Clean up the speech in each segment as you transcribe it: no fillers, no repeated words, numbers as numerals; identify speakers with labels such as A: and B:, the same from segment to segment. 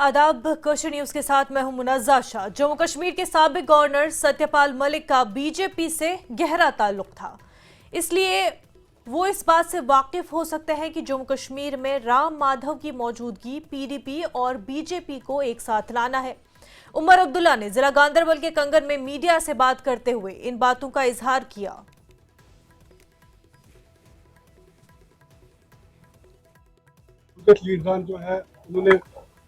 A: आदाब। कश्मीर न्यूज के साथ मैं हूं मुनज़्ज़ा शाह। जम्मू कश्मीर के साबिक गवर्नर सत्यपाल मलिक का बीजेपी से गहरा ताल्लुक था, इसलिए वो इस बात से वाकिफ हो सकते हैं कि जम्मू कश्मीर में राम माधव की मौजूदगी पीडीपी और बीजेपी को एक साथ लाना है। उमर अब्दुल्ला ने जिला गांदरबल के कंगन में मीडिया से बात करते हुए इन बातों का इजहार किया।
B: लीडरान जो है उन्होंने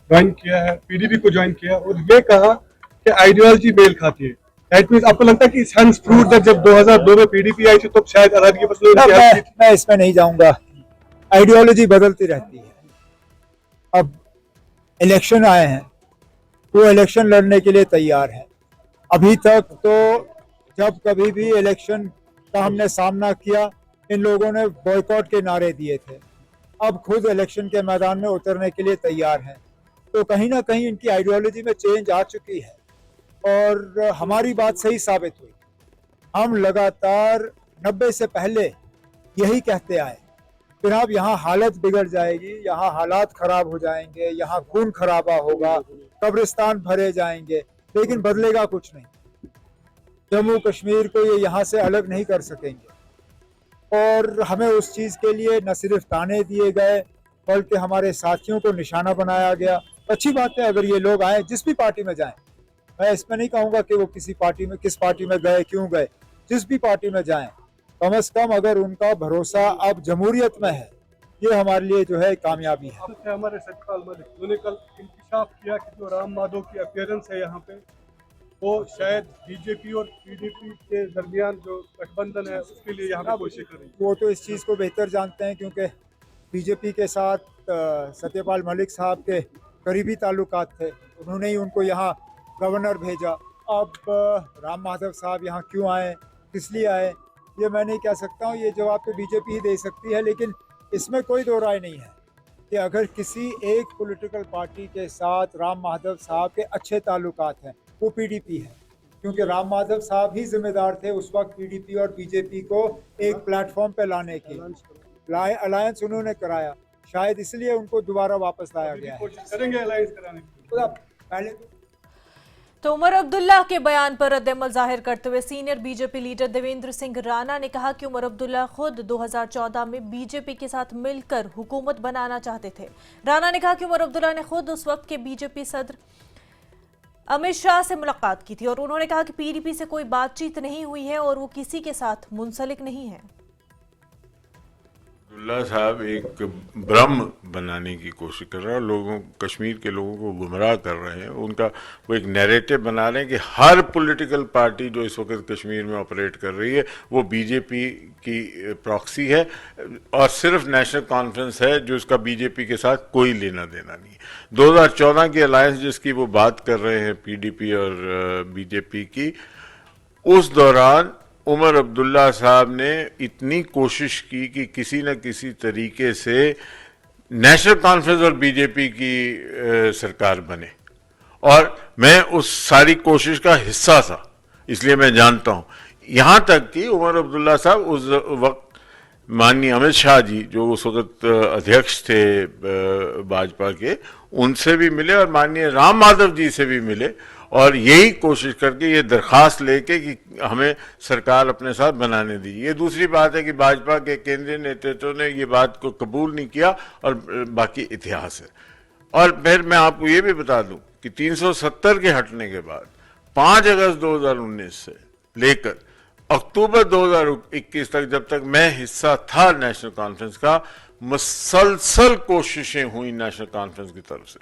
B: ज्वाइन किया है, पीडीपी को ज्वाइन किया और ये कहा कि आइडियोलॉजी मेल खाती है। दैट मींस आपको लगता है कि सेंस प्रूव दैट जब 2002 में पीडीपी आई थी तो शायद अलग
C: मैं इसमें नहीं जाऊंगा। आइडियोलॉजी बदलती रहती है। अब इलेक्शन आए हैं, वो इलेक्शन लड़ने के लिए तैयार है। अभी तक तो जब कभी भी इलेक्शन का हमने सामना किया, इन लोगों ने बॉयकॉट के नारे दिए थे। अब खुद इलेक्शन के मैदान में उतरने के लिए तैयार हैं। तो कहीं ना कहीं इनकी आइडियोलॉजी में चेंज आ चुकी है और हमारी बात सही साबित हुई। हम लगातार 90 से पहले यही कहते आए, फिर अब यहाँ हालत बिगड़ जाएगी, यहाँ हालात खराब हो जाएंगे, यहाँ खून खराबा होगा, कब्रिस्तान भरे जाएंगे, लेकिन बदलेगा कुछ नहीं। जम्मू कश्मीर को ये यहाँ से अलग नहीं कर सकेंगे और हमें उस चीज़ के लिए न सिर्फ ताने दिए गए बल्कि हमारे साथियों को निशाना बनाया गया। अच्छी बात है अगर ये लोग आए, जिस भी पार्टी में जाएं। मैं इसमें नहीं कहूँगा कि वो किस पार्टी में गए, क्यों गए, जिस भी पार्टी में जाएं, कम से कम अगर उनका भरोसा अब जमहूरियत में है, ये हमारे लिए जो है कामयाबी है।
B: हमारे सत्यपाल मलिक उन्होंने कल इंकशाफ किया कि जो राम माधव की अपीयरेंस है यहाँ पे, वो शायद बीजेपी और पीडीपी के दरमियान जो गठबंधन है उसके लिए यहाँ पे कोशिश कर रही है।
C: वो तो इस चीज़ को बेहतर जानते हैं क्योंकि बीजेपी के साथ सत्यपाल मलिक साहब के करीबी ताल्लुकात थे। उन्होंने ही उनको यहाँ गवर्नर भेजा। अब राम माधव साहब यहाँ क्यों आए, किस लिए आए, ये मैं नहीं कह सकता हूँ। ये जवाब तो बीजेपी ही दे सकती है। लेकिन इसमें कोई दो राय नहीं है कि अगर किसी एक पॉलिटिकल पार्टी के साथ राम माधव साहब के अच्छे ताल्लुकात हैं, वो पीडीपी है। क्योंकि राम माधव साहब ही जिम्मेदार थे उस वक्त पीडीपी और बीजेपी को एक प्लेटफॉर्म पे लाने की। अलायंस उन्होंने कराया, शायद इसलिए उनको दोबारा वापस लाया गया है।
B: करेंगे अलायंस कराने की।
C: पहले
A: तो उमर अब्दुल्ला के बयान पर रद्द-ए-अमल जाहिर करते हुए senior BJP leader Devendra Singh Rana ने कहा कि उमर अब्दुल्ला खुद 2014 में बीजेपी के साथ मिलकर हुकूमत बनाना चाहते थे। राणा ने कहा कि उमर अब्दुल्ला ने खुद उस वक्त के बीजेपी सदर अमित शाह से मुलाकात की थी और उन्होंने कहा कि पीडीपी से कोई बातचीत नहीं हुई है और वो किसी के साथ मुंसलिक नहीं है।
D: अब्दुल्ला साहब एक भ्रम बनाने की कोशिश कर रहे हैं, लोगों कश्मीर के लोगों को गुमराह कर रहे हैं। उनका वो एक नैरेटिव बना रहे हैं कि हर पॉलिटिकल पार्टी जो इस वक्त कश्मीर में ऑपरेट कर रही है वो बीजेपी की प्रॉक्सी है और सिर्फ नेशनल कॉन्फ्रेंस है जो इसका बीजेपी के साथ कोई लेना देना नहीं है। 2014 की अलायंस जिसकी वो बात कर रहे हैं पीडीपी और बीजेपी की, उस दौरान उमर अब्दुल्ला साहब ने इतनी कोशिश की कि किसी न किसी तरीके से नेशनल कॉन्फ्रेंस और बीजेपी की सरकार बने और मैं उस सारी कोशिश का हिस्सा था, इसलिए मैं जानता हूं। यहां तक कि उमर अब्दुल्ला साहब उस वक्त माननीय अमित शाह जी जो उस वक्त अध्यक्ष थे भाजपा के, उनसे भी मिले और माननीय राम माधव जी से भी मिले और यही कोशिश करके ये दरख्वास्त लेके कि हमें सरकार अपने साथ बनाने दी। ये दूसरी बात है कि भाजपा के केंद्रीय नेतृत्व ने ये बात को कबूल नहीं किया और बाकी इतिहास है। और फिर मैं आपको ये भी बता दूं कि 370 के हटने के बाद 5 अगस्त 2019 से लेकर अक्टूबर 2021 तक, जब तक मैं हिस्सा था नेशनल कॉन्फ्रेंस का, मुसलसल कोशिशें हुई नेशनल कॉन्फ्रेंस की तरफ से।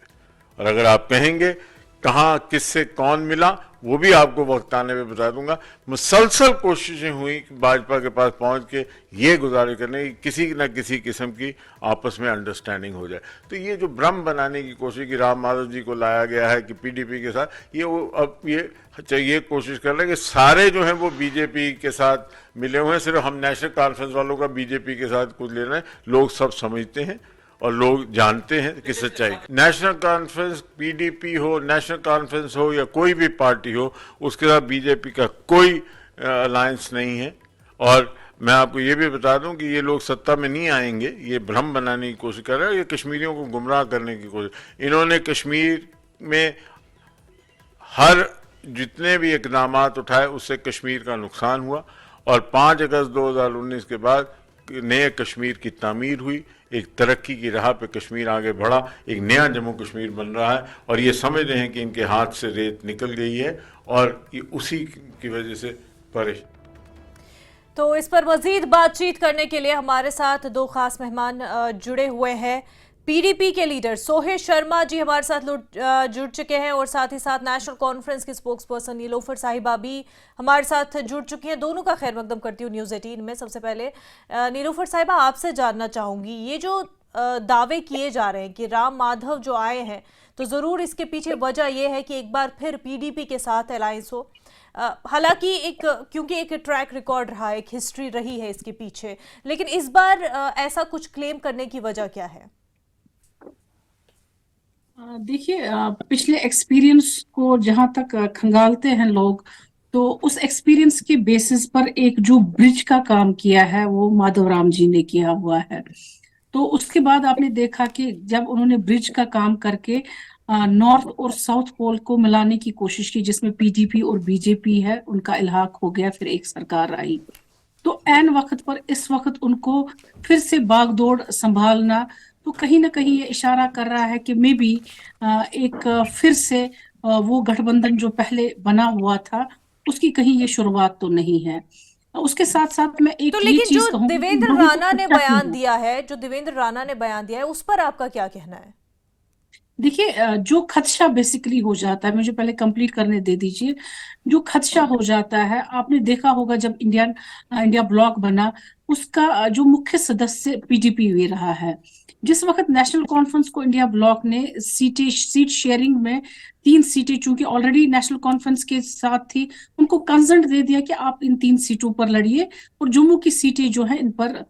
D: और अगर आप कहेंगे कहाँ किससे कौन मिला, वो भी आपको वक्त आने में बता दूंगा। मुसलसल कोशिशें हुई भाजपा के पास पहुंच के ये गुजारिश करने की किसी न किसी किस्म की आपस में अंडरस्टैंडिंग हो जाए। तो ये जो भ्रम बनाने की कोशिश की राम माधव जी को लाया गया है कि पीडीपी के साथ, ये वो अब ये कोशिश कर रहे हैं कि सारे जो हैं वो बीजेपी के साथ मिले हुए हैं, सिर्फ हम नेशनल कॉन्फ्रेंस वालों का बीजेपी के साथ कुछ लेना है। लोग सब समझते हैं और लोग जानते हैं कि सच्चाई। नेशनल कॉन्फ्रेंस पीडीपी हो, नेशनल कॉन्फ्रेंस हो या कोई भी पार्टी हो, उसके साथ बीजेपी का कोई अलायंस नहीं है। और मैं आपको ये भी बता दूं कि ये लोग सत्ता में नहीं आएंगे, ये भ्रम बनाने की कोशिश कर रहे हैं, ये कश्मीरियों को गुमराह करने की कोशिश। इन्होंने कश्मीर में हर जितने भी इकदामात उठाए उससे कश्मीर का नुकसान हुआ, और 5 अगस्त 2019 के बाद नए कश्मीर की तामीर हुई, एक तरक्की की राह पे कश्मीर आगे बढ़ा, एक नया जम्मू कश्मीर बन रहा है, और ये समझ रहे हैं कि इनके हाथ से रेत निकल गई है और ये उसी की वजह से परेशान।
A: तो इस पर मजीद बातचीत करने के लिए हमारे साथ दो खास मेहमान जुड़े हुए हैं। पीडीपी के लीडर सोहेल शर्मा जी हमारे साथ जुड़ चुके हैं, और साथ ही साथ नेशनल कॉन्फ्रेंस की स्पोक्स पर्सन नीलोफर साहिबा भी हमारे साथ जुड़ चुकी हैं। दोनों का खैर मकदम करती हूँ न्यूज़ 18 में। सबसे पहले नीलोफर साहिबा, आपसे जानना चाहूंगी, ये जो दावे किए जा रहे हैं कि राम माधव जो आए हैं, तो ज़रूर इसके पीछे वजह यह है कि एक बार फिर पीडीपी के साथ अलायंस हो। हालांकि क्योंकि एक ट्रैक रिकॉर्ड रहा है, एक हिस्ट्री रही है इसके पीछे, लेकिन इस बार ऐसा कुछ क्लेम करने की वजह क्या है?
E: देखिए, पिछले एक्सपीरियंस को जहां तक खंगालते हैं लोग, तो उस एक्सपीरियंस के बेसिस पर एक जो ब्रिज का काम किया है वो माधव राम जी ने किया हुआ है। तो उसके बाद आपने देखा कि जब उन्होंने ब्रिज का काम करके नॉर्थ और साउथ पोल को मिलाने की कोशिश की, जिसमें पीडीपी और बीजेपी है, उनका इल्हाक हो गया, फिर एक सरकार आई, तो ऐन वक्त पर इस वक्त उनको फिर से बागडोर संभालना, तो कहीं ना कहीं ये इशारा कर रहा है कि मे बी एक फिर से वो गठबंधन जो पहले बना हुआ था उसकी कहीं ये शुरुआत तो नहीं है। उसके साथ साथ मैं एक
A: तो
E: ये
A: लेकिन
E: चीज
A: जो
E: कहूंगी,
A: देवेंद्र राणा ने बयान दिया है, उस पर आपका क्या कहना है?
E: देखिए, जो खदशा बेसिकली हो जाता है, मुझे पहले कंप्लीट करने दे दीजिए। जो खदशा हो जाता है, आपने देखा होगा जब इंडिया ब्लॉक बना, उसका जो मुख्य सदस्य पीडीपी भी रहा है। जिस वक्त नेशनल कॉन्फ्रेंस को इंडिया ब्लॉक ने सीट शेयरिंग में 3 सीटें चूंकि ऑलरेडी नेशनल कॉन्फ्रेंस के साथ थी, उनको कंसेंट दे दिया कि आप इन 3 सीटों पर लड़िए, और जम्मू की सीटें जो है इन पर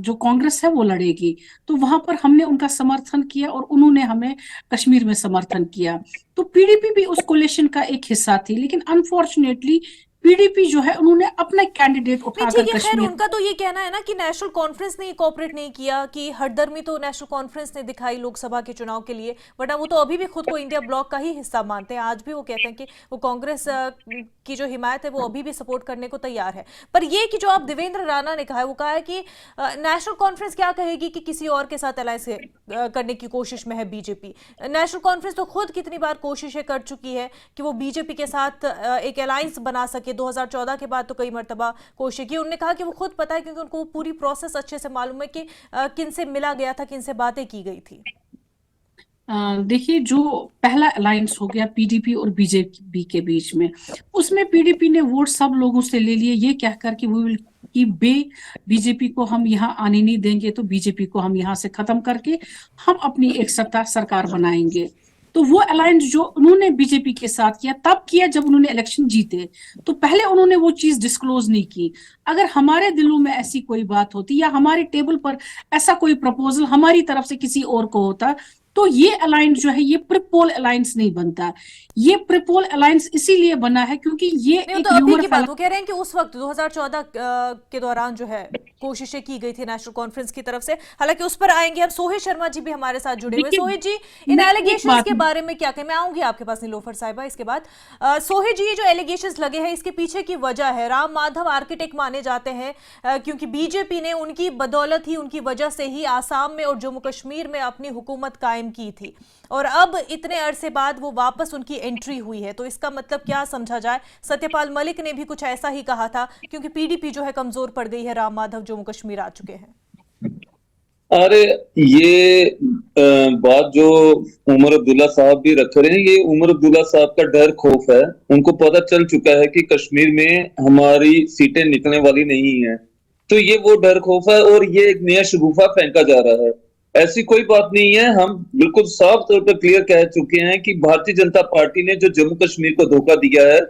E: जो कांग्रेस है वो लड़ेगी। तो वहां पर हमने उनका समर्थन किया और उन्होंने हमें कश्मीर में समर्थन किया। तो पीडीपी भी उस कोलिशन का एक हिस्सा थी, लेकिन अनफॉर्चुनेटली पीडीपी जो है उन्होंने अपना कैंडिडेट उठाकर
A: खैर उनका तो ये कहना है ना कि नेशनल कॉन्फ्रेंस ने कोऑपरेट नहीं किया, कि हरदर्मी तो नेशनल कॉन्फ्रेंस ने दिखाई लोकसभा के चुनाव के लिए, वरना वो तो अभी भी खुद को इंडिया ब्लॉक का ही हिस्सा मानते हैं। आज भी वो कहते हैं कि वो कांग्रेस की जो हिमायत है वो अभी भी सपोर्ट करने को तैयार है। पर ये कि जो आप देवेंद्र राणा ने कहा है, वो कहा है कि नेशनल कॉन्फ्रेंस क्या कहेगी कि किसी और के साथ अलायंस करने की कोशिश में है बीजेपी। नेशनल कॉन्फ्रेंस तो खुद कितनी बार कोशिशें कर चुकी है कि वो बीजेपी के साथ एक अलायंस बना सके। 2014 के बाद तो कई मर्तबा कोशिश की। उन्होंने कहा कि वो खुद पता है, क्योंकि उनको पूरी प्रोसेस अच्छे से मालूम है कि किन से मिला गया था, किन से बातें की गई थी।
E: देखिए, जो पहला अलायंस हो गया पीडीपी और बीजेपी के बीच में, उसमें पीडीपी ने वोट सब लोगों से ले लिए, ये कहकर कि वो कि बीजेपी को हम यहाँ आने नहीं देंगे, तो बीजेपी को हम यहाँ से खत्म करके हम अपनी एक सत्ता सरकार बनाएंगे। तो वो अलायंस जो उन्होंने बीजेपी के साथ किया तब किया जब उन्होंने इलेक्शन जीते, तो पहले उन्होंने वो चीज डिस्क्लोज नहीं की। अगर हमारे दिलों में ऐसी कोई बात होती या हमारे टेबल पर ऐसा कोई प्रपोजल हमारी तरफ से किसी और को होता, तो ये अलायंस जो है ये प्रीपोल अलायंस नहीं बनता। ये प्रीपोल अलायंस इसीलिए बना है क्योंकि ये एक
A: तो अभी की बात वो कह रहे हैं कि उस वक्त 2014 के दौरान जो है कोशिशें की गई थी नेशनल कॉन्फ्रेंस की तरफ से। हालांकि उस पर आएंगे। अब सोहेल शर्मा जी भी हमारे साथ जुड़े हुए। सोहेल जी, इन एलिगेशंस के बारे में क्या कहें? मैं आऊंगी आपके पास नीलोफर साहिबा इसके बाद। सोहेल जी, ये जो एलिगेशंस लगे हैं इसके पीछे की वजह है, राम माधव आर्किटेक्ट माने जाते हैं, क्योंकि बीजेपी ने उनकी बदौलत ही, उनकी वजह से ही आसाम में और जम्मू कश्मीर में अपनी हुकूमत कायम की थी, और अब इतने अरसे बाद वो वापस उनकी एंट्री हुई है। तो इसका मतलब क्या समझा जाए? सत्यपाल मलिक ने भी कुछ ऐसा ही कहा था, क्योंकि पीडीपी जो है कमजोर पड़ गई है, राम माधव जम्मू कश्मीर आ चुके हैं।
F: अरे ये बात जो उमर अब्दुल्ला साहब भी रख रहे हैं, ये उमर अब्दुल्ला साहब का डर खौफ है। उनको पता चल चुका है कि कश्मीर में हमारी सीटें निकलने वाली नहीं है, तो ये वो डर खौफ है और ये एक नया शगुफा फेंका जा रहा है। ऐसी कोई बात नहीं है। हम बिल्कुल साफ तौर पर क्लियर कह चुके हैं कि भारतीय जनता पार्टी ने जो जम्मू कश्मीर को धोखा दिया है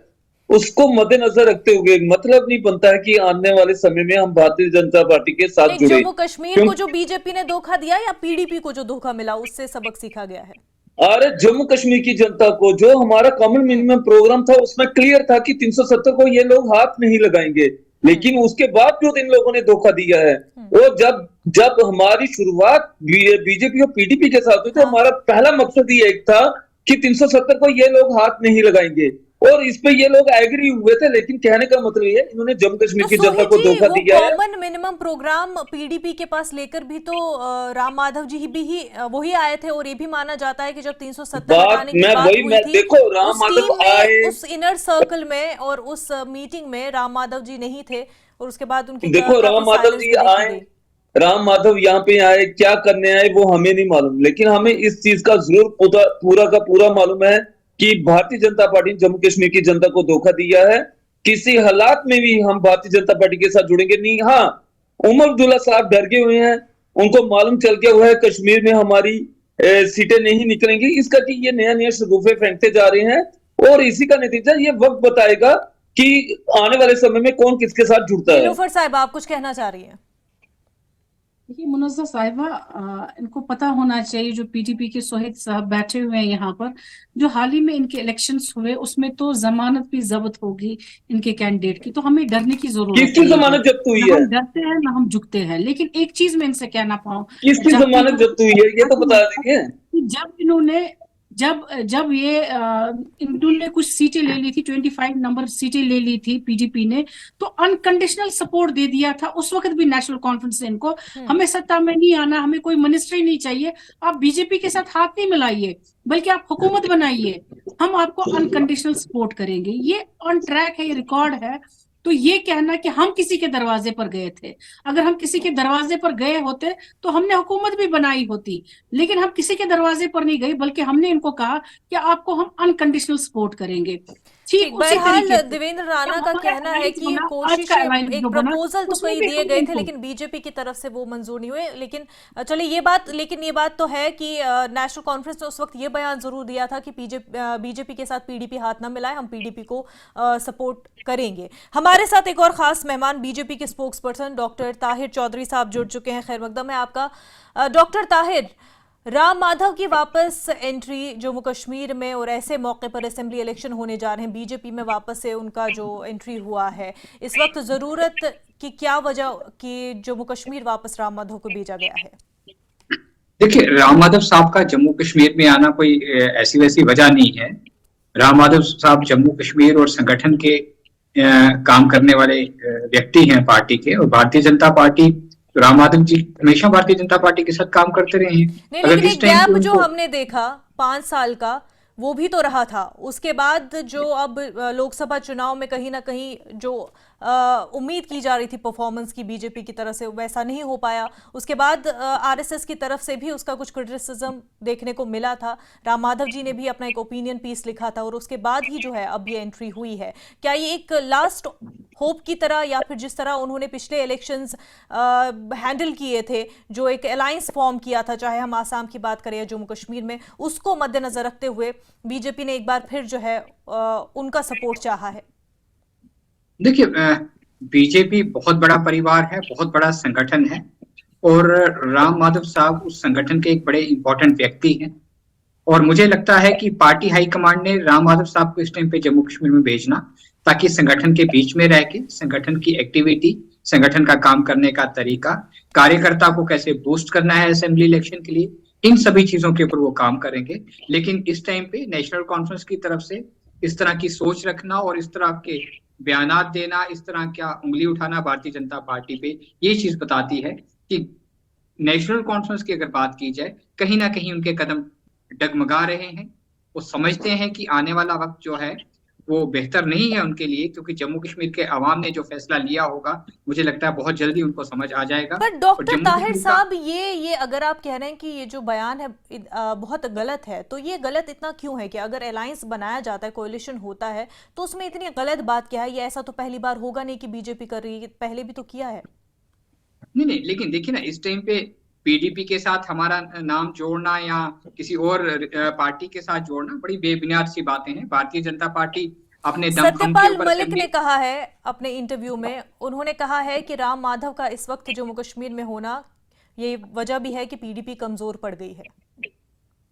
F: उसको मद्देनजर रखते हुए मतलब नहीं बनता है कि आने वाले समय में हम भारतीय जनता पार्टी के साथ जुड़े।
A: जम्मू कश्मीर को जो बीजेपी ने धोखा दिया या पीडीपी को जो धोखा मिला, उससे सबक सीखा गया है?
F: अरे जम्मू कश्मीर की जनता को, जो हमारा कॉमन मिनिमम प्रोग्राम था उसमें क्लियर था कि 370 को ये लोग हाथ नहीं लगाएंगे, लेकिन उसके बावजूद इन लोगों ने धोखा दिया है। वो जब हमारी शुरुआत बीजेपी और पीडीपी के साथ हुई तो हमारा पहला मकसद ये एक था कि 370 को ये लोग हाथ नहीं लगाएंगे, और इस पे ये लोग एग्री हुए थे। लेकिन कहने का मतलब ये है, इन्होंने जम्मू कश्मीर
A: तो
F: की जनता
A: सोहित
F: को
A: जी,
F: धोखा
A: वो
F: दिया है।
A: कॉमन मिनिमम प्रोग्राम पीडीपी के पास लेकर भी तो राम माधव जी भी वही आए थे, और ये भी माना जाता है कि जब 370
F: बात
A: हटाने की
F: मैं
A: बात
F: वही
A: हुई
F: मैं
A: थी,
F: देखो, राम
A: उस
F: माधव
A: टीम में,
F: आए,
A: उस इनर सर्कल में और उस मीटिंग में राम माधव जी नहीं थे, और उसके बाद उनकी
F: देखो
A: काफी
F: राम माधव
A: साइलेंस
F: जी
A: भी देखी
F: आए,
A: गई।
F: राम माधव यहाँ पे आए, क्या करने आए वो हमें नहीं मालूम, लेकिन हमें इस चीज का जरूर पूरा का पूरा मालूम है कि भारतीय जनता पार्टी ने जम्मू कश्मीर की जनता को धोखा दिया है। किसी हालात में भी हम भारतीय जनता पार्टी के साथ जुड़ेंगे नहीं। हाँ, उमर अब्दुल्ला साहब डर गए हुए हैं, उनको मालूम चल गया हुआ है कश्मीर में हमारी सीटें नहीं निकलेंगी, इसका कि ये नया नया शगुफे फेंकते जा रहे हैं, और इसी का नतीजा ये वक्त बताएगा कि आने वाले समय में कौन किसके साथ जुड़ता है।
A: नीलूफर साहब, आप कुछ कहना चाह रही हैं?
E: देखिए मुनज़्ज़ा साहिबा, इनको पता होना चाहिए, जो पीडीपी के सोहित साहब बैठे हुए हैं यहाँ पर, जो हाल ही में इनके इलेक्शंस हुए उसमें तो जमानत भी जब्त होगी इनके कैंडिडेट की, तो हमें डरने की जरूरत
F: किसकी
E: नहीं है।
F: जमानत जब्त हुई
E: ना
F: है?
E: हम डरते हैं ना हम झुकते हैं, लेकिन एक चीज मैं इनसे कहना पाऊँ,
F: किसकी
E: जब
F: जमानत जब्त हुई है ये तो बता देंगे।
E: जब इन्होंने जब जब ये इन्होंने कुछ सीटें ले ली थी, 25 नंबर सीटें ले ली थी पीडीपी ने, तो अनकंडीशनल सपोर्ट दे दिया था उस वक्त भी नेशनल कॉन्फ्रेंस ने इनको, हमें सत्ता में नहीं आना, हमें कोई मिनिस्ट्री नहीं चाहिए, आप बीजेपी के साथ हाथ नहीं मिलाइए बल्कि आप हुकूमत बनाइए, हम आपको अनकंडीशनल सपोर्ट करेंगे। ये ऑन ट्रैक है, ये रिकॉर्ड है। तो ये कहना कि हम किसी के दरवाजे पर गए थे, अगर हम किसी के दरवाजे पर गए होते तो हमने हुकूमत भी बनाई होती, लेकिन हम किसी के दरवाजे पर नहीं गए, बल्कि हमने इनको कहा कि आपको हम अनकंडीशनल सपोर्ट करेंगे। ठीक उसी
A: बहरहाल
E: तरीके से
A: देवेंद्र राणा का
E: हमारा
A: कहना है
E: alliance
A: कि ये
E: बना, आज
A: कोशिश,
E: का alliance
A: एक
E: जो बना,
A: प्रपोजल तो
E: उसमें
A: कई
E: भी
A: दिए
E: हमने
A: गए थे
E: इनको
A: लेकिन बीजेपी की तरफ से वो मंजूर नहीं हुए। लेकिन चलिए ये बात तो है कि नेशनल कॉन्फ्रेंस ने उस वक्त ये बयान जरूर दिया था कि बीजेपी के साथ पीडीपी हाथ ना मिलाए, हम पीडीपी को सपोर्ट करेंगे। हमारे साथ एक और खास मेहमान बीजेपी के spokesperson doctor Tahir Chaudhary साहब जुड़ चुके हैं। खैर मकदम है आपका। डॉक्टर ताहिर, राम माधव की वापस एंट्री जम्मू कश्मीर में, और ऐसे मौके पर असेंबली इलेक्शन होने जा रहे हैं, बीजेपी में वापस से उनका जो एंट्री हुआ है, इस वक्त जरूरत की क्या वजह कि जम्मू कश्मीर वापस राम माधव को भेजा गया है?
G: देखिए, राम माधव साहब का जम्मू कश्मीर में आना कोई ऐसी वैसी वजह नहीं है। राम माधव साहब जम्मू कश्मीर और संगठन के काम करने वाले व्यक्ति हैं पार्टी के, और भारतीय जनता पार्टी, राम माधव जी हमेशा भारतीय जनता पार्टी के साथ काम करते रहे हैं।
A: नहीं, लेकिन एक गैप जो हमने देखा 5 साल का, वो भी तो रहा था। उसके बाद जो अब लोकसभा चुनाव में कहीं ना कहीं जो उम्मीद की जा रही थी परफॉर्मेंस की बीजेपी की तरफ से, वैसा नहीं हो पाया। उसके बाद आरएसएस की तरफ से भी उसका कुछ क्रिटिसिज्म देखने को मिला था। राम माधव जी ने भी अपना एक ओपिनियन पीस लिखा था, और उसके बाद ही जो है अब ये एंट्री हुई है। क्या ये एक लास्ट होप की तरह, या फिर जिस तरह उन्होंने पिछले इलेक्शंस हैंडल किए थे, जो एक अलायंस फॉर्म किया था, चाहे हम आसाम की बात करें या जम्मू कश्मीर में, उसको मद्देनजर रखते हुए बीजेपी ने एक बार फिर जो है उनका सपोर्ट चाहा है?
G: देखिए, बीजेपी बहुत बड़ा परिवार है, बहुत बड़ा संगठन है, और राम माधव साहब उस संगठन के एक बड़े इंपॉर्टेंट व्यक्ति हैं। और मुझे लगता है कि पार्टी हाईकमांड ने राम माधव साहब को इस टाइम पे जम्मू कश्मीर में भेजना, ताकि संगठन के बीच में रह के संगठन की एक्टिविटी, संगठन का काम करने का तरीका, कार्यकर्ता को कैसे बूस्ट करना है असेंबली इलेक्शन के लिए, इन सभी चीजों के ऊपर वो काम करेंगे। लेकिन इस टाइम पे नेशनल कॉन्फ्रेंस की तरफ से इस तरह की सोच रखना और इस तरह के बयानात देना, इस तरह क्या उंगली उठाना भारतीय जनता पार्टी पे, ये चीज बताती है कि नेशनल कॉन्फ्रेंस की अगर बात की जाए, कहीं ना कहीं उनके कदम डगमगा रहे हैं। वो समझते हैं कि आने वाला वक्त जो है वो बेहतर नहीं है उनके लिए, क्योंकि जम्मू कश्मीर के अवाम ने जो फैसला लिया होगा, मुझे लगता है बहुत जल्दी उनको समझ आ जाएगा।
A: पर डॉक्टर ताहिर साहब, ये अगर आप कह रहे हैं कि ये जो बयान है बहुत गलत है, तो ये गलत इतना क्यों है कि अगर अलायंस बनाया जाता है, कोalition होता है, तो उसमें इतनी गलत बात क्या है? ये ऐसा तो पहली बार होगा नहीं कि बीजेपी कर रही है, पहले भी तो किया है।
G: नहीं, लेकिन देखिए ना, इस टाइम पे पीडीपी के साथ हमारा नाम जोड़ना या किसी और पार्टी के साथ जोड़ना बड़ी बेबुनियाद सी बातें हैं। भारतीय जनता पार्टी अपने दम
A: सत्यपाल मलिक ने कहा है अपने इंटरव्यू में, उन्होंने कहा है कि राम माधव का इस वक्त जम्मू कश्मीर में होना ये वजह भी है कि पीडीपी कमजोर पड़ गई है।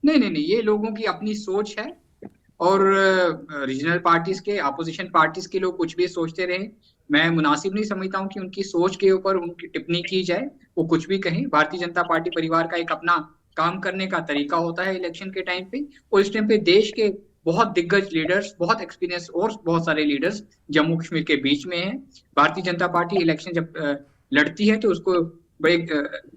G: नहीं, ये लोगों की अपनी सोच है, और रीजनल पार्टीज के, अपोजिशन पार्टीज के लोग कुछ भी सोचते रहे, मैं मुनासिब नहीं समझता हूं कि उनकी सोच के ऊपर उनकी टिप्पणी की जाए। वो कुछ भी कहें, भारतीय जनता पार्टी परिवार का एक अपना काम करने का तरीका होता है इलेक्शन के टाइम पे। और इस टाइम पे देश के बहुत दिग्गज लीडर्स, बहुत एक्सपीरियंस और बहुत सारे लीडर्स जम्मू कश्मीर के बीच में हैं। भारतीय जनता पार्टी इलेक्शन जब लड़ती है तो उसको बड़े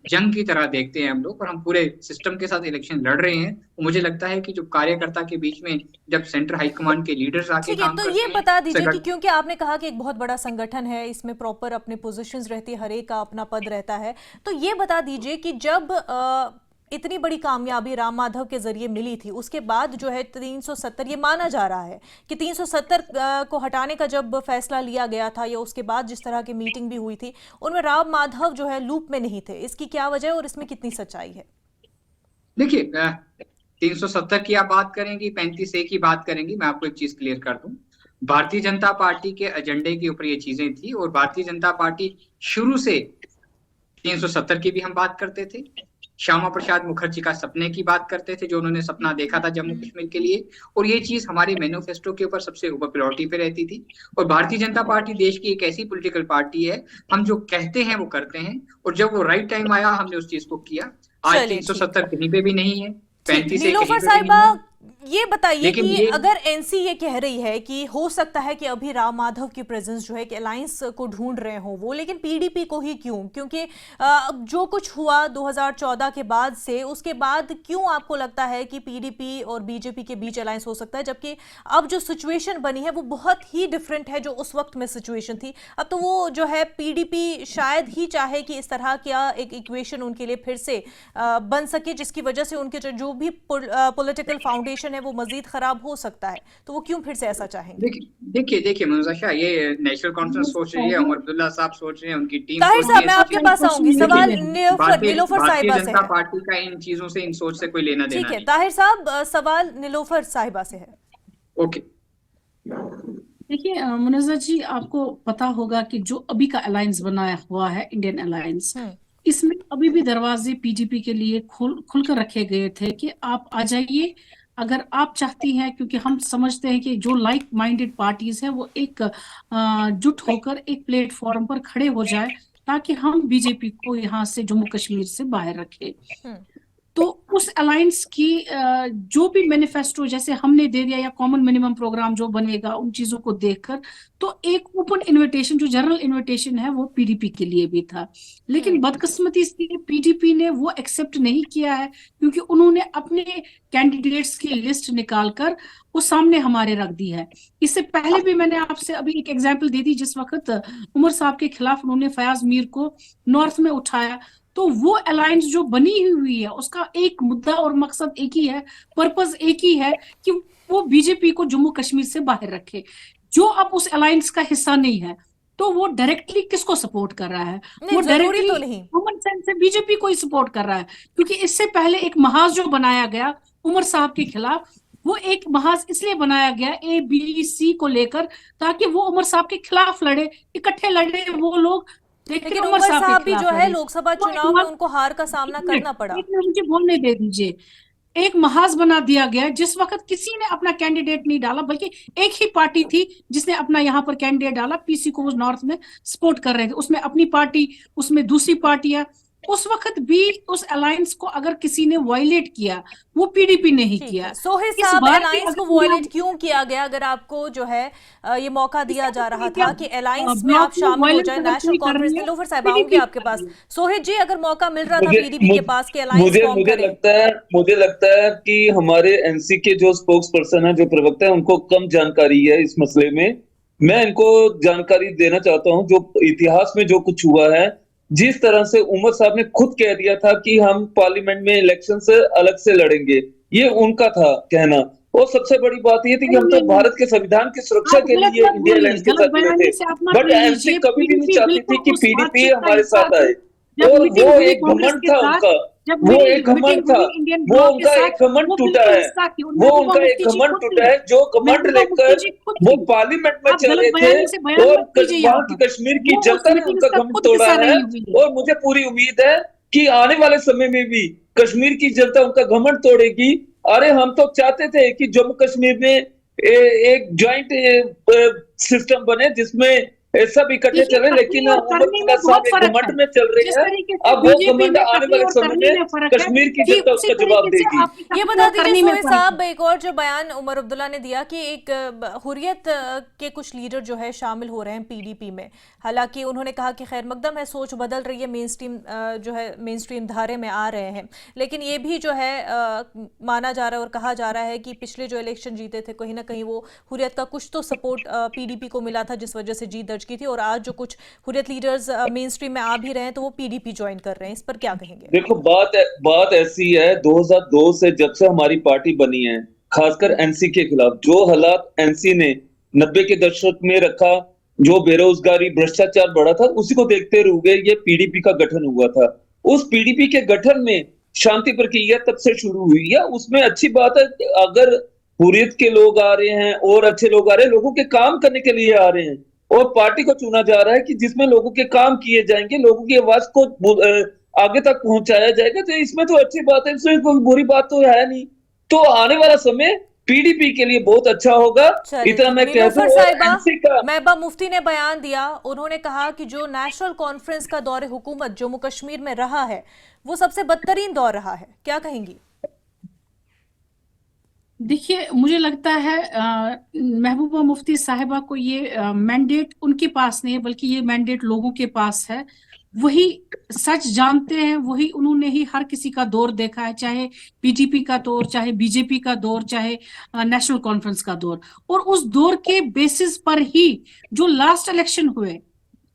G: जंग की तरह देखते हैं हम लोग, और हम पूरे सिस्टम के साथ इलेक्शन लड़ रहे हैं। और मुझे लगता है कि जो कार्यकर्ता के बीच में जब सेंटर हाईकमांड के लीडर्स आके
A: ठीक है,
G: काम
A: तो
G: करते
A: ये
G: हैं,
A: बता दीजिए कि क्योंकि आपने कहा कि एक बहुत बड़ा संगठन है, इसमें प्रॉपर अपने पोजीशंस रहती है, हर एक का अपना पद रहता है, तो ये बता दीजिए कि जब इतनी बड़ी कामयाबी राम माधव के जरिए मिली थी, उसके बाद जो है 370, ये माना जा रहा है कि 370 को हटाने का जब फैसला लिया गया था, या उसके बाद जिस तरह की मीटिंग भी हुई थी, उनमें राम माधव जो है लूप में नहीं थे। इसकी क्या वजह है और इसमें कितनी सच्चाई है?
G: देखिए 370 की आप बात करेंगी, 35A की बात करेंगी, मैं आपको एक चीज क्लियर कर दूं। भारतीय जनता पार्टी के एजेंडे के ऊपर ये चीजें थी, और भारतीय जनता पार्टी शुरू से 370 की भी हम बात करते थे। श्यामा प्रसाद मुखर्जी का सपने की बात करते थे, जो उन्होंने सपना देखा था जम्मू कश्मीर के लिए, और ये चीज हमारे मैनिफेस्टो के ऊपर सबसे ऊपर प्रायोरिटी पे रहती थी। और भारतीय जनता पार्टी देश की एक ऐसी पॉलिटिकल पार्टी है, हम जो कहते हैं वो करते हैं, और जब वो राइट टाइम आया हमने उस चीज को किया। आज
A: चलिए,
G: 370 कहीं पे भी नहीं है,
A: ठीक,
G: 35
A: नीलोफर
G: कहीं पे भी
A: साहिबा,
G: नहीं है।
A: ये बताइए
G: लेकिन
A: कि
G: ये
A: अगर एनसी ये कह रही है कि हो सकता है कि अभी राम माधव की प्रेजेंस जो है कि अलायंस को ढूंढ रहे हो वो, लेकिन पीडीपी को ही क्यों? क्योंकि जो कुछ हुआ 2014 के बाद से, उसके बाद क्यों आपको लगता है कि पीडीपी और बीजेपी के बीच अलायंस हो सकता है, जबकि अब जो सिचुएशन बनी है वो बहुत ही डिफरेंट है जो उस वक्त में सिचुएशन थी। अब तो वो जो है पीडीपी शायद ही चाहे कि इस तरह का एक इक्वेशन उनके लिए फिर से बन सके, जिसकी वजह से उनके जो भी पॉलिटिकल फाउंडेशन है वो मजीद खराब हो सकता है, तो वो क्यों फिर से ऐसा चाहेंगे?
G: देखिए मनोजा शाह, ये नेशनल कॉन्फ्रेंस सोच रही है, उमर अब्दुल्ला साहब सोच रहे हैं, उनकी टीम
A: ताहिर
G: सोच
A: साहब,
G: रही
A: मैं
G: है।
A: आपके पास आऊंगी। सवाल
G: भारतीय
A: नीलोफर साहिबा से
G: जनता
A: है।
G: पार्टी का इन चीजों से, इन सोच से कोई लेना देना
A: ठीक है
G: नहीं।
A: ताहिर साहब, सवाल नीलोफर साहिबा से है।
G: ओके,
E: देखिए मुनव्वर जी, आपको पता होगा कि जो अभी का अलायंस बनाया हुआ है, इंडियन अलायंस, इसमें अभी भी दरवाजे पीडीपी के लिए खुलकर रखे गए थे कि आप आ जाइए अगर आप चाहती हैं, क्योंकि हम समझते हैं कि जो लाइक माइंडेड पार्टीज हैं वो एक जुट होकर एक प्लेटफॉर्म पर खड़े हो जाए, ताकि हम बीजेपी को यहाँ से जम्मू कश्मीर से बाहर रखें। तो उस अलायंस की जो भी मैनिफेस्टो जैसे हमने दे दिया, या कॉमन मिनिमम प्रोग्राम जो बनेगा, उन चीजों को देखकर तो एक ओपन इनविटेशन, जो जनरल इनविटेशन है, वो पीडीपी के लिए भी था। लेकिन बदकिस्मती से पीडीपी ने वो एक्सेप्ट नहीं किया है, क्योंकि उन्होंने अपने कैंडिडेट्स की लिस्ट निकालकर वो सामने हमारे रख दी है। इससे पहले भी मैंने आपसे अभी एक एग्जाम्पल दे दी, जिस वक्त उमर साहब के खिलाफ उन्होंने फयाज मीर को नॉर्थ में उठाया, तो वो अलायंस जो बनी हुई है उसका एक मुद्दा और मकसद एक ही है, पर्पस एक ही है कि वो बीजेपी को जम्मू कश्मीर से बाहर रखे। जो अब उस अलायंस का हिस्सा नहीं है तो वो डायरेक्टली किसको सपोर्ट कर रहा है? वो डायरेक्टली
A: तो नहीं,
E: कॉमन सेंस से बीजेपी को ही सपोर्ट कर रहा है, क्योंकि इससे पहले एक महाज जो बनाया गया उमर साहब के खिलाफ, वो एक महाज इसलिए बनाया गया ABC को लेकर, ताकि वो उमर साहब के खिलाफ लड़े, इकट्ठे लड़े वो लोग।
A: लेकिन उमर साहब भी जो है लोकसभा चुनाव में उनको हार का सामना करना पड़ा।
E: मुझे बोलने दे दीजिए। एक महाज बना दिया गया जिस वक्त किसी ने अपना कैंडिडेट नहीं डाला, बल्कि एक ही पार्टी थी जिसने अपना यहाँ पर कैंडिडेट डाला, पीसी को वो नॉर्थ में सपोर्ट कर रहे थे, उसमें अपनी पार्टी, उसमें दूसरी पार्टियां। उस वक्त भी उस अलायंस को अगर किसी ने वायलेट किया, वो पीडीपी ने ही किया।
A: सोहेल साहब, अलायंस को वायलेट क्यों किया गया? अगर आपको जो है ये मौका दिया जा रहा था कि अलायंस में आप शामिल हो जाए, नेशनल कॉन्फ्रेंस। नीलोफर साहब, आऊंगी आपके पास। सोहेल जी, अगर मौका मिल रहा था पीडीपी के पास कि अलायंस फॉर्म करें,
F: मुझे लगता है कि हमारे एनसी के जो स्पोक्स पर्सन है, जो प्रवक्ता है, उनको कम जानकारी है इस मसले में। मैं इनको जानकारी देना चाहता हूं, जो इतिहास में जो कुछ हुआ है, जिस तरह से उमर साहब ने खुद कह दिया था कि हम पार्लियामेंट में इलेक्शन से अलग से लड़ेंगे, ये उनका था कहना। और सबसे बड़ी बात ये थी कि हम तो भारत के संविधान की सुरक्षा के लिए इंडिया अलायंस के साथ मिले थे, बट एनसी कभी भी नहीं चाहती थी कि पीडीपी हमारे साथ आए। और वो एक घमंड था उनका, वो एक घमंड था, वो उनका एक घमंड टूटा है, वो उनका एक घमंड टूटा है, जो घमंड लेकर वो पार्लियामेंट में चले थे, और वहां की कश्मीर की जनता ने उनका घमंड तोड़ा है। और मुझे पूरी उम्मीद है कि आने वाले समय में भी कश्मीर की जनता उनका घमंड तोड़ेगी। अरे हम तो चाहते थे कि जम्मू कश्मीर में एक ज्वाइंट सिस्टम बने, जिसमें सब इकट्ठे
E: देखिए,
F: चले,
E: करने
F: लेकिन
E: और
F: उमर
E: करने में
F: अब्दुल्ला
E: बहुत
F: साहब एक
E: फर्क है।
F: घमंड में चल रहे
E: जिस
F: हैं।
E: तरीके से
F: अब वो
E: बीजेपी
F: घमंड
E: में
F: आने
E: करने
F: वाले
E: और
F: समय
E: करने
F: में
E: में फर्क है,
F: कश्मीर की
E: ठीक
F: जनता
E: उसी
F: उसका जवाब
E: तरीके से
F: देगी।
E: आपकी
A: ये
E: करने
A: बता
E: और
A: दीजिए
E: करने में
A: सोहेल
E: फर्क है।
A: साहब, एक और जो बयान उमर अब्दुल्ला ने दिया कि एक हुर्रियत के कुछ लीडर जो है शामिल हो रहे हैं पीडीपी में। हालांकि उन्होंने कहा कि खैर मकदम है, सोच बदल रही है, मेन स्ट्रीम जो है मेन स्ट्रीम धारे में आ रहे हैं। लेकिन ये भी जो है माना जा रहा है और कहा जा रहा है कि पिछले जो इलेक्शन जीते थे कहीं ना कहीं वो हुर्रियत का कुछ तो सपोर्ट पीडीपी को मिला था, जिस वजह से जीत दर्ज की थी। और आज जो कुछ हुर्रियत लीडर्स मेन स्ट्रीम में आ भी रहे हैं तो वो पीडीपी ज्वाइन कर रहे हैं। इस पर क्या कहेंगे?
F: देखो, बात ऐसी है, 2002 से जब से हमारी पार्टी बनी है, खासकर एनसी के खिलाफ जो हालात एनसी ने 90 के दशक में रखा, जो बेरोजगारी भ्रष्टाचार बढ़ा था, उसी को देखते हुए ये पीडीपी का गठन हुआ था। उस पीडीपी के गठन में शांति प्रक्रिया तब से शुरू हुई है। उसमें अच्छी बात है, अगर हुर्रियत के लोग आ रहे हैं और अच्छे लोग आ रहे हैं, लोगों के काम करने के लिए आ रहे हैं, और पार्टी को चुना जा रहा है कि जिसमें लोगों के काम किए जाएंगे, लोगों की आवाज को आगे तक पहुंचाया जाएगा, तो इसमें तो अच्छी बात है, इसमें कोई बुरी बात तो है नहीं। तो आने वाला समय पीडीपी के लिए बहुत अच्छा होगा,
A: चलिए
F: इतना
A: ठीक।
F: मैं कह दूं।
A: नीलोफर
F: और
A: साहिबा,
F: एनसी का
A: महबा मुफ्ती ने बयान दिया। उन्होंने कहा कि जो नेशनल कॉन्फ्रेंस का दौर हुकूमत जम्मू कश्मीर में रहा है वो सबसे बदतरीन दौर रहा है। क्या कहेंगी?
E: देखिए, मुझे लगता है महबूबा मुफ्ती साहिबा को ये मैंडेट उनके पास नहीं है, बल्कि ये मैंडेट लोगों के पास है। वही सच जानते हैं, वही उन्होंने ही हर किसी का दौर देखा है, चाहे पीडीपी का दौर, चाहे बीजेपी का दौर, चाहे नेशनल कॉन्फ्रेंस का दौर। और उस दौर के बेसिस पर ही जो लास्ट इलेक्शन हुए,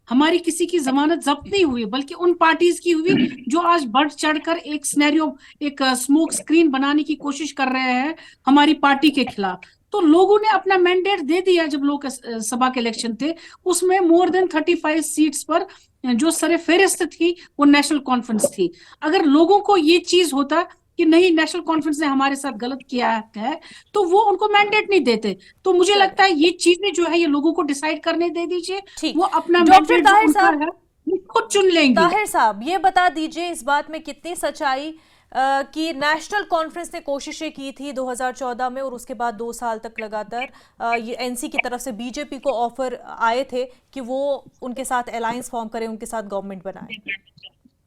E: हमारी किसी की जमानत जब्त नहीं हुई, बल्कि उन पार्टीज की हुई जो आज बढ़ चढ़कर एक सिनेरियो, एक स्मोक स्क्रीन बनाने की कोशिश कर रहे हैं हमारी पार्टी के खिलाफ। तो लोगों ने अपना मैंडेट दे दिया। जब लोक सभा के इलेक्शन थे, उसमें मोर देन 35 सीट्स पर जो सरे फेरिस्त थी वो नेशनल कॉन्फ्रेंस थी। अगर लोगों को ये चीज होता कि नहीं, नेशनल कॉन्फ्रेंस ने हमारे साथ गलत किया है, तो वो उनको मैंडेट नहीं देते। तो मुझे लगता है ये चीजें जो है ये लोगों को डिसाइड करने दे दीजिए।
A: ठीक।
E: वो अपना
A: डॉक्टर
E: मैंडेट जो
A: ताहिर
E: उनका
A: साहब,
E: है वो खुद चुन लेंगे।
A: ताहिर साहब ये बता दीजिए इस बात में कितनी सच्चाई कि नेशनल कॉन्फ्रेंस ने कोशिशें की थी 2014 में और उसके बाद 2 साल तक लगातार ये एनसी की तरफ से बीजेपी को ऑफर आए थे कि वो उनके साथ अलायंस फॉर्म करें, उनके साथ गवर्नमेंट बनाए।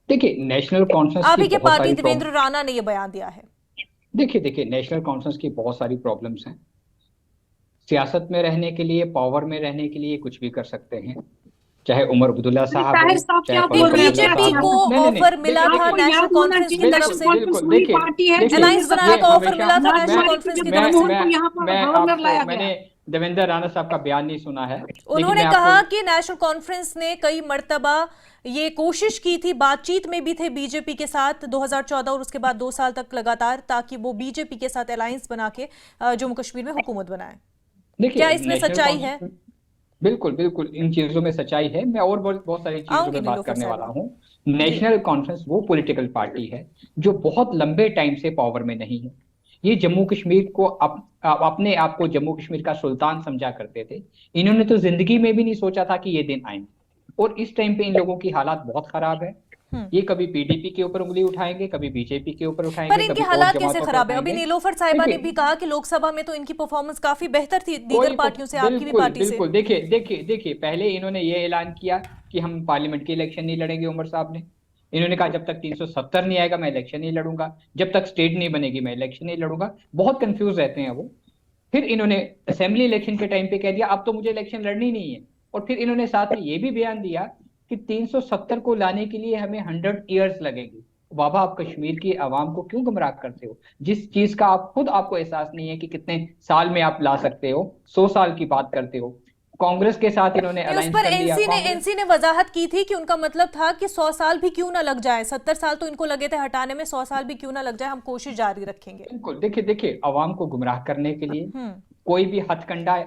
H: देखिए, नेशनल कॉन्फ्रेंस
A: आप
H: की
A: ही के
H: बहुत
A: पार्टी
H: सारी
A: देवेंद्र राणा ने ये बयान दिया है।
H: देखिए, नेशनल कॉन्फ्रेंस की बहुत सारी प्रॉब्लम्स हैं। सियासत में रहने के लिए, पावर में रहने के लिए कुछ भी कर सकते हैं, चाहे उमर अब्दुल्ला साहब हो,
E: ताहिर साहब
H: चाहे
E: क्या
H: फारूक
E: बोल रहे हैं?
H: अब्दुल्ला
A: बीजेपी
H: साहब
A: को
H: हो। नहीं,
A: ऑफर मिला
H: देखिए,
A: था
E: आपको
A: नेशनल
E: याद होना
A: कॉन्फ्रेंस की
E: चाहिए,
A: तरफ
E: नेशनल
A: से,
E: कॉन्फ्रेंस वही
H: देखिए,
E: पार्टी है
H: देखिए,
A: अलायंस बनाने
H: ये
A: का ऑफर
H: हमेशा
A: मिला था
E: मैं
A: नेशनल कॉन्फ्रेंस की तरफ से।
E: को यहाँ पर गवर्नर लाया गया।
H: मैंने देवेंद्र राणा साहब का बयान नहीं सुना है, लेकिन
A: उन्होंने
H: मैं
A: कहा
H: आपको
A: कि नेशनल कॉन्फ्रेंस ने कई मर्तबा ये कोशिश की थी, बातचीत में भी थे बीजेपी के साथ 2014 और उसके बाद 2 साल तक लगातार, ताकि वो बीजेपी के साथ अलायंस बना के जम्मू कश्मीर में हुकूमत बनाए।
H: देखिए,
A: क्या इसमें
H: नेशनल
A: सच्चाई है?
H: बिल्कुल बिल्कुल, इन चीजों में सच्चाई है। मैं और बहुत सारी चीजों
A: आऊंगी
H: में बात
A: नीलोफर
H: करने वाला
A: साहिबा।
H: हूँ। नेशनल कॉन्फ्रेंस वो पॉलिटिकल पार्टी है जो बहुत लंबे टाइम से पावर में नहीं है। ये जम्मू कश्मीर को अपने आप को जम्मू कश्मीर का सुल्तान समझा करते थे। इन्होंने तो जिंदगी में भी नहीं सोचा था कि ये दिन आएंगे, और इस टाइम पे इन लोगों की हालात बहुत खराब है। ये कभी पीडीपी के ऊपर उंगली उठाएंगे, कभी बीजेपी के ऊपर
A: पर
H: उठाएंगे,
A: इनके
H: कभी और
A: हालात कैसे
H: जमातों पर
A: खराब है? अभी
H: उठाएंगे।
A: नीलोफर साहिबा ने
H: देखिए,
A: भी कहा कि लोकसभा में तो इनकी परफॉर्मेंस काफी बेहतर थी दीगर
H: कोई
A: पार्टियों से, आपकी भी
H: बिल्कुल
A: पार्टी से।
H: बिल्कुल, देखिए, पहले इन्होंने ये ऐलान किया कि हम पार्लियामेंट के इलेक्शन नहीं लड़ेंगे। उमर साहब ने इन्होंने कहा जब तक 370 नहीं आएगा मैं इलेक्शन नहीं लड़ूंगा, जब तक स्टेट नहीं बनेगी मैं इलेक्शन नहीं लड़ूंगा। बहुत कंफ्यूज रहते हैं वो। फिर इन्होंने असेंबली इलेक्शन के टाइम पे कह दिया अब तो मुझे इलेक्शन लड़नी नहीं है। और फिर इन्होंने साथ में ये भी बयान दिया कि 370 को लाने के लिए हमें 100 ईयर्स लगेंगे। बाबा, आप कश्मीर की आवाम को क्यों गुमराह करते हो? जिस चीज का आप खुद आपको एहसास नहीं है कि कितने साल में आप ला सकते हो, 100 साल की बात करते हो। कांग्रेस के साथ इन्होंने
A: उस
H: अलायंस
A: पर
H: कर लिया।
A: एनसी ने वजाहत की थी कि उनका मतलब था कि 100 साल भी क्यों ना लग जाए, 70 साल तो इनको लगे थे हटाने में, 100 साल भी क्यों ना लग जाए, हम कोशिश जारी रखेंगे।
H: बिल्कुल, देखिए, आवाम को गुमराह करने के लिए कोई भी हथकंडा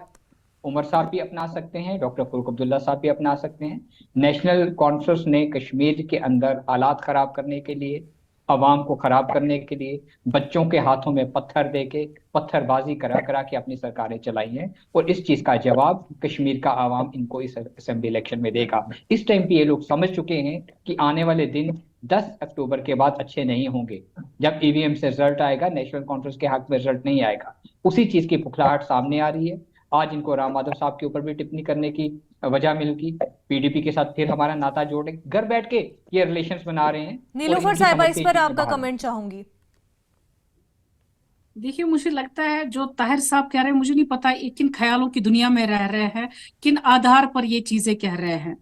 H: उमर साहब भी अपना सकते हैं, डॉक्टर फारूक अब्दुल्ला साहब भी अपना सकते हैं। नेशनल कॉन्फ्रेंस ने कश्मीर के अंदर हालात खराब करने के लिए, आवाम को खराब करने के लिए, बच्चों के हाथों में पत्थर देके, पत्थरबाजी करा करा के अपनी सरकारें चलाई हैं। और इस चीज का जवाब कश्मीर का आवाम इनको इस असेंबली इलेक्शन में देगा। इस टाइम पे ये लोग समझ चुके हैं कि आने वाले दिन 10 अक्टूबर के बाद अच्छे नहीं होंगे। जब ईवीएम से रिजल्ट आएगा, नेशनल कॉन्फ्रेंस के हक में रिजल्ट नहीं आएगा। उसी चीज की पुखलाहट सामने आ रही है। आज इनको राम माधव साहब के ऊपर भी टिप्पणी करने की वजह मिलगी, पीडीपी के साथ फिर हमारा नाता जोड़े, घर बैठ के ये रिलेशंस बना रहे हैं।
A: नीलूफर साहिबा, इस पर आपका कमेंट चाहूंगी।
E: देखिए, मुझे लगता है जो ताहिर साहब कह रहे हैं, मुझे नहीं पता ये किन ख्यालों की दुनिया में रह रहे हैं, किन आधार पर ये चीजें कह रहे हैं।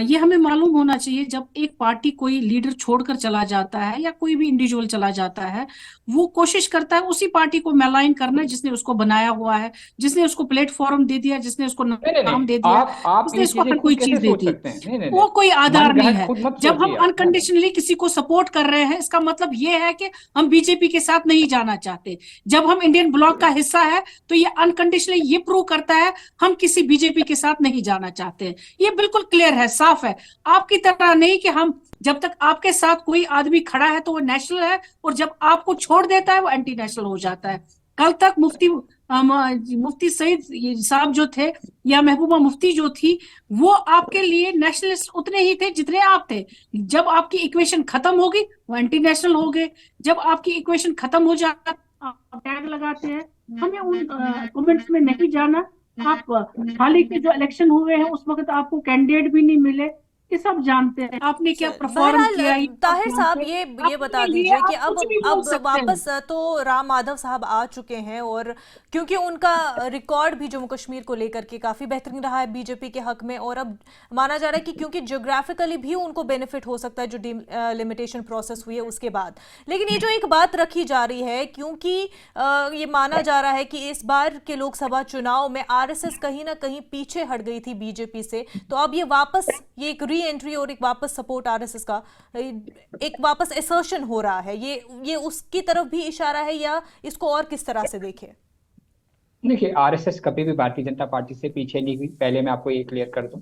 E: ये हमें मालूम होना चाहिए, जब एक पार्टी कोई लीडर छोड़कर चला जाता है या कोई भी इंडिविजुअल चला जाता है, वो कोशिश करता है उसी पार्टी को मेलाइन करना जिसने उसको बनाया हुआ है, जिसने उसको प्लेटफॉर्म दे दिया, जिसने उसको नाम दे दिया, जिसने उसको हर कोई चीज दे दी। वो कोई आधार नहीं है। जब हम अनकंडीशनली किसी को सपोर्ट कर रहे हैं, इसका मतलब ये है कि हम बीजेपी के साथ नहीं जाना चाहते। जब हम इंडियन ब्लॉक का हिस्सा है तो ये अनकंडीशनली ये प्रूव करता है हम किसी बीजेपी के साथ नहीं जाना चाहते। ये बिल्कुल क्लियर है, साफ है। आपकी तरह नहीं कि हम जब तक आपके साथ कोई आदमी खड़ा है तो वो नेशनल है, और जब आपको छोड़ देता है वो एंटी नेशनल हो जाता है। कल तक मुफ्ती सईद साहब जो थे या महबूबा मुफ्ती जो थी, वो आपके लिए नेशनलिस्ट उतने ही थे जितने आप थे। जब आपकी इक्वेशन खत्म होगी वो एंटी नेशनल हो गए। जब आपकी इक्वेशन खत्म हो जाती, आप टैग लगाते हैं। हमें उन कमेंट्स में नहीं जाना। आप हाल ही के जो इलेक्शन हुए हैं उस वक्त आपको कैंडिडेट भी नहीं मिले, ये सब जानते हैं। आपने क्या परफॉर्म किया।
A: ताहिर साहब, ये बता दीजिए कि अब वापस तो राम माधव साहब आ चुके हैं, और क्योंकि उनका रिकॉर्ड भी जम्मू कश्मीर को लेकर के काफी बेहतरीन रहा है बीजेपी के हक में, और अब माना जा रहा है कि क्योंकि ज्योग्राफिकली भी उनको बेनिफिट हो सकता है जो डिलिमिटेशन प्रोसेस हुई है उसके बाद। लेकिन ये जो एक बात रखी जा रही है, क्योंकि ये माना जा रहा है कि इस बार के लोकसभा चुनाव में आरएसएस कहीं ना कहीं पीछे हट गई थी बीजेपी से, तो अब ये वापस ये एक एंट्री और एक वापस सपोर्ट आरएसएस का एक वापस असर्शन हो रहा है, ये उसकी तरफ भी इशारा है, या इसको और किस तरह से देखें?
H: देखिए, आरएसएस कभी भी भारतीय जनता पार्टी से पीछे नहीं हुई, पहले मैं आपको ये क्लियर कर दूं।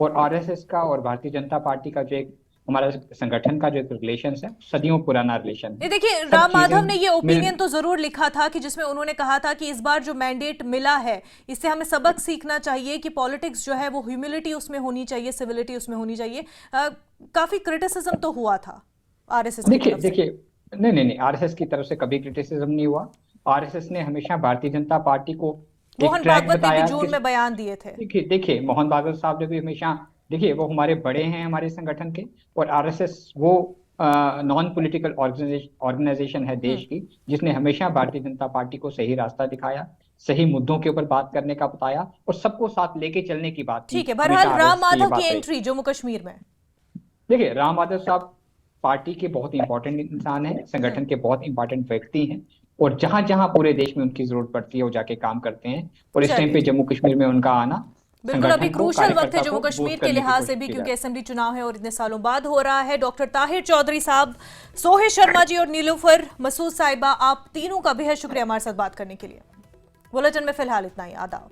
H: और आरएसएस का और भारतीय जनता पार्टी का जो एक हमारा संगठन का जो एक रिलेशन है, सदियों पुराना रिलेशन है।
A: देखिए, राम माधव ने ये ओपिनियन तो जरूर लिखा था कि जिसमें उन्होंने कहा था कि इस बार जो मैंडेट मिला है इससे हमें सबक सीखना चाहिए कि पॉलिटिक्स जो है वो ह्यूमिलिटी उसमें होनी चाहिए, सिविलिटी उसमें होनी चाहिए। काफी क्रिटिसिज्म तो हुआ था आरएसएस की तरफ से।
H: देखिए, नहीं, आरएसएस की तरफ से कभी क्रिटिसिज्म नहीं हुआ। आरएसएस ने हमेशा भारतीय जनता पार्टी को
A: मोहन भागवत ने भी जून में बयान दिए थे।
H: देखिए मोहन भागवत साहब ने भी हमेशा, देखिए वो हमारे बड़े हैं हमारे संगठन के, और आरएसएस वो नॉन पॉलिटिकल ऑर्गेनाइजेशन है देश की, जिसने हमेशा भारतीय जनता पार्टी को सही रास्ता दिखाया, सही मुद्दों के ऊपर बात करने का बताया और सबको साथ लेके चलने की बात की।
A: ठीक है, बहरहाल राम माधव की एंट्री जम्मू कश्मीर में,
H: देखिए राम माधव साहब पार्टी के बहुत इंपॉर्टेंट इंसान है, संगठन के बहुत इंपॉर्टेंट व्यक्ति हैं, और जहां जहां पूरे देश में उनकी जरूरत पड़ती है वो जाके काम करते हैं। और इस टाइम पे जम्मू कश्मीर में उनका आना
A: बिल्कुल अभी क्रूशल वक्त है जम्मू कश्मीर के लिहाज से भी, क्योंकि असेंबली चुनाव है और इतने सालों बाद हो रहा है। डॉक्टर ताहिर चौधरी साहब, सोहेल शर्मा जी और नीलूफर मसूद साहिबा, आप तीनों का बेहद शुक्रिया हमारे साथ बात करने के लिए। बुलेटिन में फिलहाल इतना ही। आदाब।